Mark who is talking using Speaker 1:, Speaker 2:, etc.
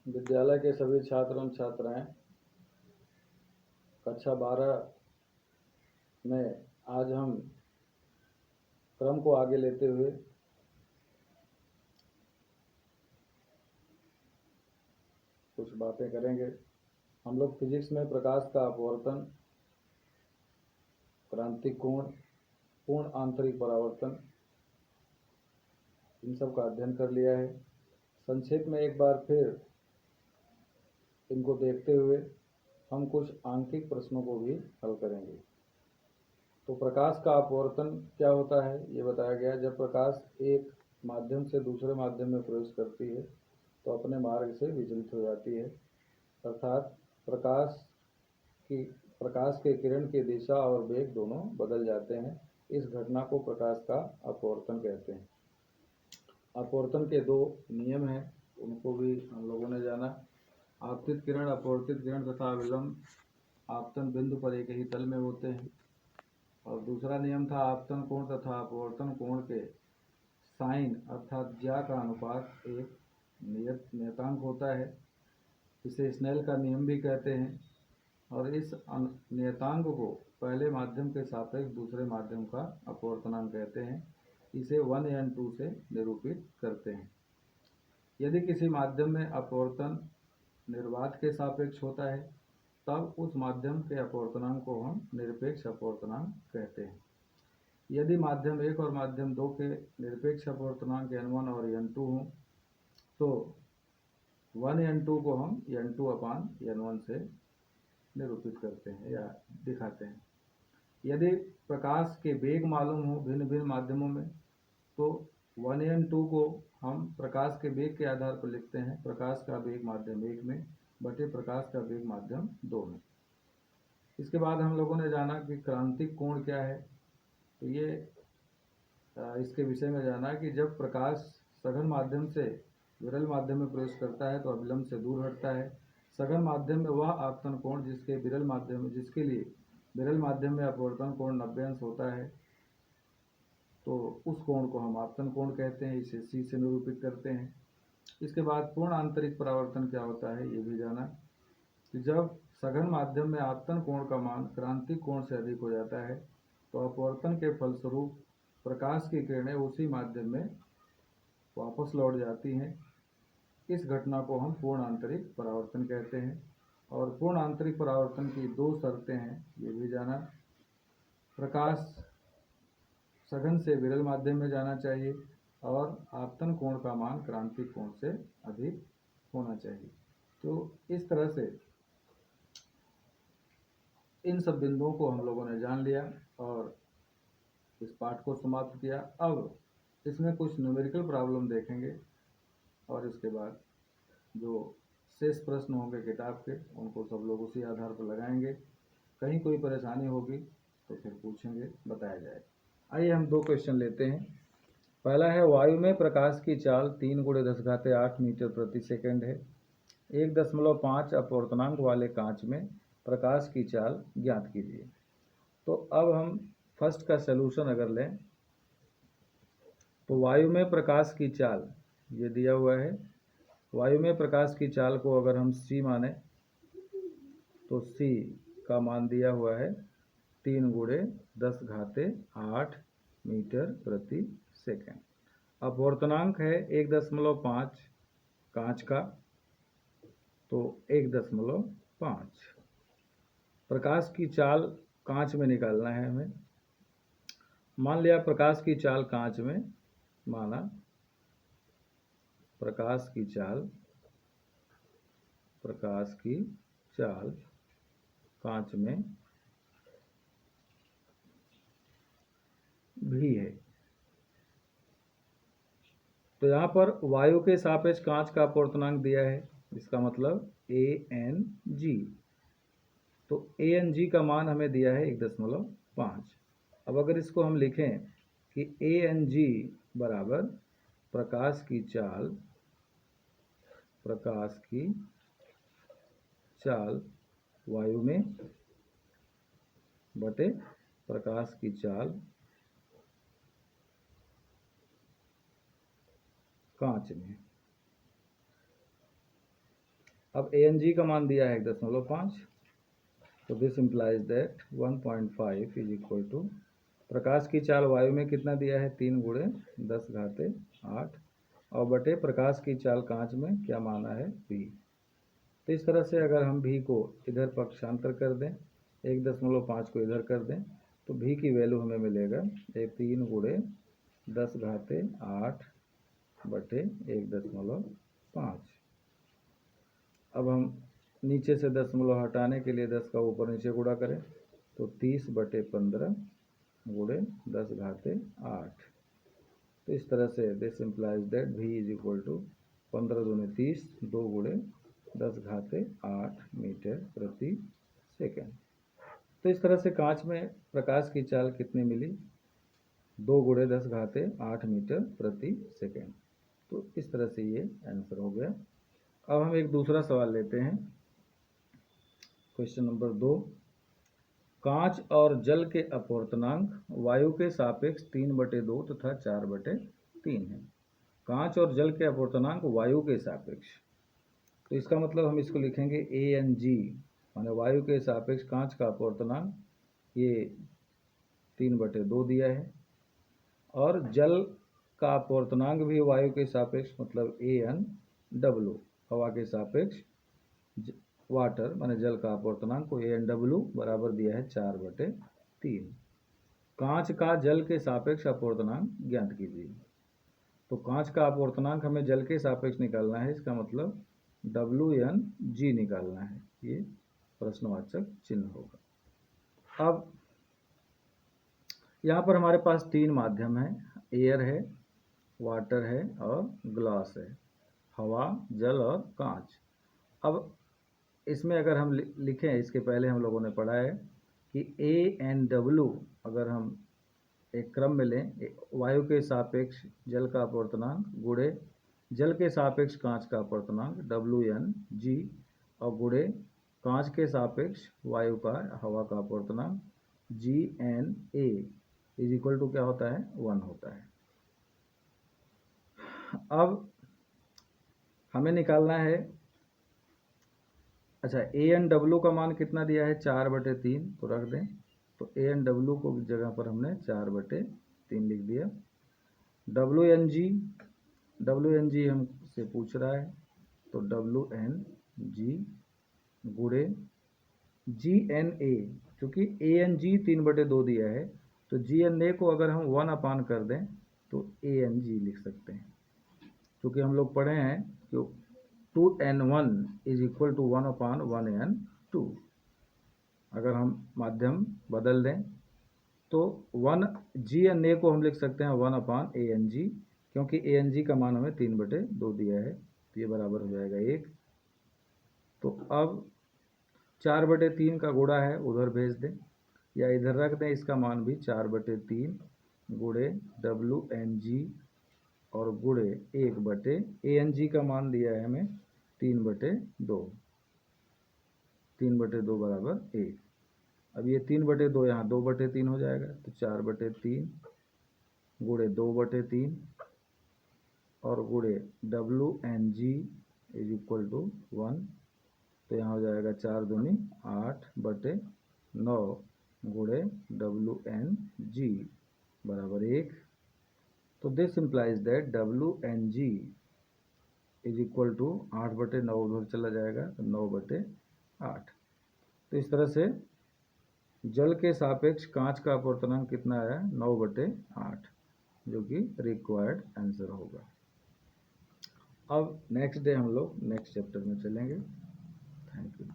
Speaker 1: विद्यालय के सभी छात्र एवं छात्राएं कक्षा 12 में आज हम क्रम को आगे लेते हुए कुछ बातें करेंगे। हम लोग फिजिक्स में प्रकाश का अपवर्तन, क्रांतिक कोण, पूर्ण आंतरिक परावर्तन, इन सब का अध्ययन कर लिया है। संक्षेप में एक बार फिर इनको देखते हुए हम कुछ आंकिक प्रश्नों को भी हल करेंगे। तो प्रकाश का अपवर्तन क्या होता है ये बताया गया। जब प्रकाश एक माध्यम से दूसरे माध्यम में प्रवेश करती है तो अपने मार्ग से विचलित हो जाती है, अर्थात प्रकाश के किरण की दिशा और वेग दोनों बदल जाते हैं। इस घटना को प्रकाश का अपवर्तन कहते हैं। अपवर्तन के दो नियम हैं, उनको भी हम लोगों ने जाना। आपतित किरण, अपवर्तित किरण तथा विलंब आपतन बिंदु पर एक ही तल में होते हैं। और दूसरा नियम था आपतन कोण तथा अपवर्तन कोण के साइन अर्थात ज्या का अनुपात एक नियतांक होता है। इसे स्नेल का नियम भी कहते हैं। और इस नियतांक को पहले माध्यम के सापेक्ष दूसरे माध्यम का अपवर्तनांक कहते हैं। इसे 1n2 से निरूपित करते हैं। यदि किसी माध्यम में अपवर्तन निर्वात के सापेक्ष होता है तब उस माध्यम के अपवर्तनांक को हम निरपेक्ष अपवर्तनांक कहते हैं। यदि माध्यम 1 और माध्यम 2 के निरपेक्ष अपवर्तनांक n1 और n2 हों तो 1n2 को हम n2/n1 से निरूपित करते हैं या दिखाते हैं। यदि प्रकाश के वेग मालूम हो भिन्न भिन्न माध्यमों में तो 1n2 को हम प्रकाश के वेग के आधार पर लिखते हैं प्रकाश का वेग माध्यम 1 में बटे प्रकाश का वेग माध्यम 2 में। इसके बाद हम लोगों ने जाना कि क्रांतिक कोण क्या है। तो ये इसके विषय में जाना कि जब प्रकाश सघन माध्यम से विरल माध्यम में प्रवेश करता है तो अभिलंब से दूर हटता है। सघन माध्यम में वह आपतन कोण जिसके लिए विरल माध्यम में अपवर्तन कोण 90 अंश होता है तो उस कोण को हम आपतन कोण कहते हैं। इसे C से निरूपित करते हैं। इसके बाद पूर्ण आंतरिक परावर्तन क्या होता है ये भी जाना कि जब सघन माध्यम में आपतन कोण का मान क्रांतिक कोण से अधिक हो जाता है तो अपवर्तन के फलस्वरूप प्रकाश की किरणें उसी माध्यम में वापस लौट जाती हैं। इस घटना को हम पूर्ण आंतरिक परावर्तन कहते हैं। और पूर्ण आंतरिक परावर्तन की दो शर्तें हैं ये भी जाना। प्रकाश सघन से विरल माध्यम में जाना चाहिए और आपतन कोण का मान क्रांतिक कोण से अधिक होना चाहिए। तो इस तरह से इन सब बिंदुओं को हम लोगों ने जान लिया और इस पाठ को समाप्त किया। अब इसमें कुछ न्यूमेरिकल प्रॉब्लम देखेंगे और इसके बाद जो शेष प्रश्न होंगे किताब के उनको सब लोग उसी आधार पर लगाएंगे। कहीं कोई परेशानी होगी तो फिर पूछेंगे, बताया जाए। आइए हम दो क्वेश्चन लेते हैं। पहला है वायु में प्रकाश की चाल 3 × 10⁸ मीटर प्रति सेकंड है। 1.5 अपवर्तनांक वाले कांच में प्रकाश की चाल ज्ञात कीजिए। तो अब हम फर्स्ट का सलूशन अगर लें तो वायु में प्रकाश की चाल ये दिया हुआ है। वायु में प्रकाश की चाल को अगर हम c माने तो c का मान दिया हुआ है 3 × 10⁸ मीटर प्रति सेकंड। अपवर्तनांक है 1.5 कांच का तो 1.5। प्रकाश की चाल कांच में निकालना है हमें। मान लिया प्रकाश की चाल कांच में, माना प्रकाश की चाल कांच में भी है। तो यहाँ पर वायु के सापेक्ष कांच का अपवर्तनांक दिया है, इसका मतलब ANG। तो ANG का मान हमें दिया है 1.5। अब अगर इसको हम लिखें कि ANG बराबर प्रकाश की चाल वायु में बटे प्रकाश की चाल कांच में। अब ANG का मान दिया है 1.5, तो this implies that 1.5 is equal to, प्रकाश की चाल वायु में कितना दिया है 3 गुणे 10⁸ और बटे प्रकाश की चाल कांच में क्या माना है v। तो इस तरह से अगर हम v को इधर पक्षांतर कर दें, 1.5 को इधर कर दें, तो v की वैल्यू हमें मिलेगा 3 गुणे 10⁸ बटे 1.5। अब हम नीचे से दशमलव हटाने के लिए 10 का ऊपर नीचे गुणा करें, तो 30/15 गुणे 10⁸। तो इस तरह से this implies that v is equal to 15 दूनी 30, 2 गुणे 10⁸ मीटर प्रति सेकेंड। तो इस तरह से कांच में प्रकाश की चाल कितनी मिली, 2 गुणे 10⁸ मीटर प्रति सेकेंड। तो इस तरह से ये आंसर हो गया। अब हम एक दूसरा सवाल लेते हैं, क्वेश्चन नंबर 2। कांच और जल के अपवर्तनांक वायु के सापेक्ष 3/2 तथा 4/3 है। कांच और जल के अपवर्तनांक वायु के सापेक्ष, तो इसका मतलब हम इसको लिखेंगे ANG, माने वायु के सापेक्ष कांच का अपवर्तनांक ये 3/2 दिया है, और जल का अपवर्तनांक भी वायु के सापेक्ष मतलब ANW, हवा के सापेक्ष वाटर माने जल का अपवर्तनांक को ANW बराबर दिया है 4/3। कांच का जल के सापेक्ष अपवर्तनांक ज्ञात कीजिए। तो कांच का अपवर्तनांक हमें जल के सापेक्ष निकालना है, इसका मतलब WNG निकालना है, ये प्रश्नवाचक चिन्ह होगा। अब यहाँ पर हमारे पास 3 माध्यम है, एयर है, वाटर है और ग्लास है, हवा, जल और कांच। अब इसमें अगर हम लिखें, इसके पहले हम लोगों ने पढ़ा है कि ANW अगर हम एक क्रम में लें, वायु के सापेक्ष जल का अपवर्तनांक गुणे जल के सापेक्ष कांच का अपवर्तनांक WNG और गुणे कांच के सापेक्ष वायु का हवा का अपवर्तनांक GNA इज इक्वल टू क्या होता है 1 होता है। अब हमें निकालना है, अच्छा ANW का मान कितना दिया है 4/3, तो रख दें, तो ANW को जगह पर हमने 4/3 लिख दिया। WNG हमसे पूछ रहा है, तो WNG गुणे GNA, चूँकि ANG 3/2 दिया है, तो GNA को अगर हम 1 कर दें तो ANG लिख सकते हैं, क्योंकि हम लोग पढ़े हैं कि 2N1 is equal to 1/1N2। अगर हम माध्यम बदल दें तो GNA को हम लिख सकते हैं 1/ANG, क्योंकि ANG का मान हमें 3/2 दिया है, तो ये बराबर हो जाएगा 1। तो अब 4/3 का गुणा है उधर भेज दें या इधर रख दें, इसका मान भी 4/3 गुणे WNG और गुणे 1/ANG का मान दिया है हमें 3/2, 3/2 बराबर 1। अब ये 3/2 यहाँ 2/3 हो जाएगा, तो 4/3 गुणे 2/3 और गुणे WNG इज इक्वल टू 1, तो यहाँ हो जाएगा 4 दूनी 8/9 गुणे WNG बराबर 1। तो this implies that WNG is equal to 8/9 उधर चला जाएगा, तो 9/8। तो इस तरह से जल के सापेक्ष कांच का अपवर्तनांक कितना आया 9/8, जो कि रिक्वायर्ड आंसर होगा। अब नेक्स्ट डे हम लोग नेक्स्ट चैप्टर में चलेंगे। Thank you.